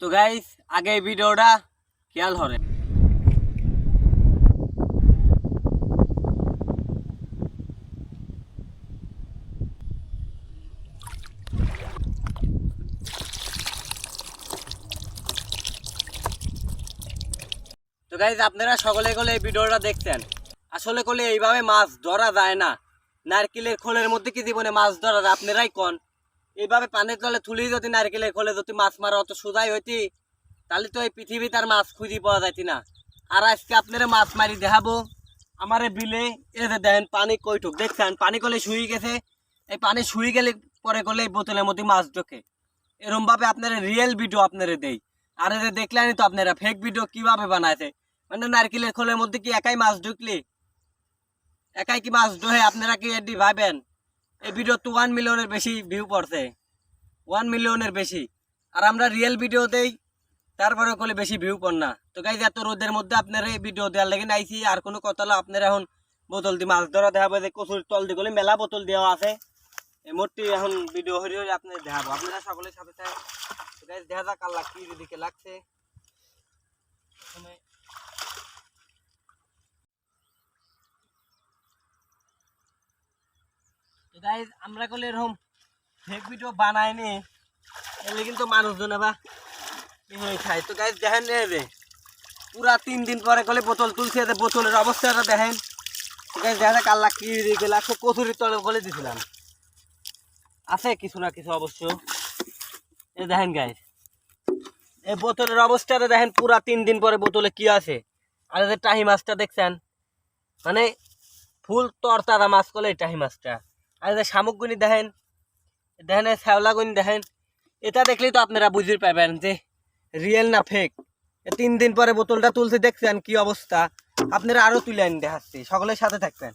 তো গাইস আগে এই ভিডিওটা খেয়াল হরে। তো গাইস আপনারা সকলে কলে এই ভিডিওটা দেখছেন, আসলে কলে এইভাবে মাছ ধরা যায় না। নারকেলের খোলের মধ্যে কি জীবনে মাছ ধরা যায় আপনারাই কোন? এইভাবে পানির তলে তুলি যদি নারকেলের খোলে যদি মাছ মারা অত সোজাই হইতি, তাহলে তো এই পৃথিবীতে আর মাছ খুঁজি পাওয়া যাইতি না। আর আজকে আপনারা মাছ মারি দেখাবো আমারে বিলে। এই যে দেখেন পানি কইটুক দেখছেন, পানি কলে শুয়ে গেছে। এই পানি শুয়ে গেলে পরে কলে এই বোতলের মধ্যে মাছ ঢোকে। এরম ভাবে আপনারা রিয়েল ভিডিও আপনারা দেই। আর এই যে দেখলেনই তো আপনারা ফেক ভিডিও কিভাবে বানাইছে। মানে নারকেলের খোলের মধ্যে কি একাই মাছ ঢুকলি, একাই কি মাছ ঢোহে? আপনারা কি এটি ভাবেন? এই ভিডিও তো 1 মিলিয়নের বেশি ভিউ পড়ছে, 1 মিলিয়নের বেশি। আর আমরা রিয়েল ভিডিও দেই, তারপরে কলে বেশি ভিউ পড় না। তো গাইজ এত রোদের মধ্যে আপনারা এই ভিডিও দেওয়ার লেগে নাইছি। আর কোনো কথা হলো আপনারা এখন বোতল দিয়ে মাছ ধরা দেখাবো। যে কচুর তল দিয়ে গেলে মেলা বোতল দেওয়া আছে। এই মোটটি এখন ভিডিও হরি হরি আপনার দেখাবো। আপনারা সকলের সাথে চাই। তো গাইজ দেখা যাক আল্লাহ কি দিকে লাগছে। তো গাইজ আমরা কলে এরকম ফেক ভিডিও বানায়নি, এলে কিন্তু মানুষজনে বা খায়। তো গাইজ দেখেন রে পুরা 3 দিন পরে কলে বোতল তুলছে, বোতলের অবস্থাটা দেখেন। তো গাইজ দেখা যাক আল্লাহ কি দিকে লাগছে। কচুরির তলে বলে দিছিলাম আছে কিছু না কিছু অবশ্য। এই দেখেন গাইজ এই বোতলের অবস্থাটা দেখেন, পুরা 3 দিন পরে বোতলে কি আছে। আর এই যে টাহি মাছটা দেখছেন, মানে ফুল তরতারা মাছ কলে এই টাহি মাছটা। আর এই যে শামুকগুনি দেখেন, দেখেন শ্যাওলাগুনি দেখেন। এটা দেখলেই তো আপনারা বুঝতে পারবেন যে রিয়েল না ফেক। 3 দিন পরে বোতলটা তুলছে দেখছেন কি অবস্থা। আপনারা আরো তুলে আনি দেখাচ্ছি, সকলের সাথে থাকবেন।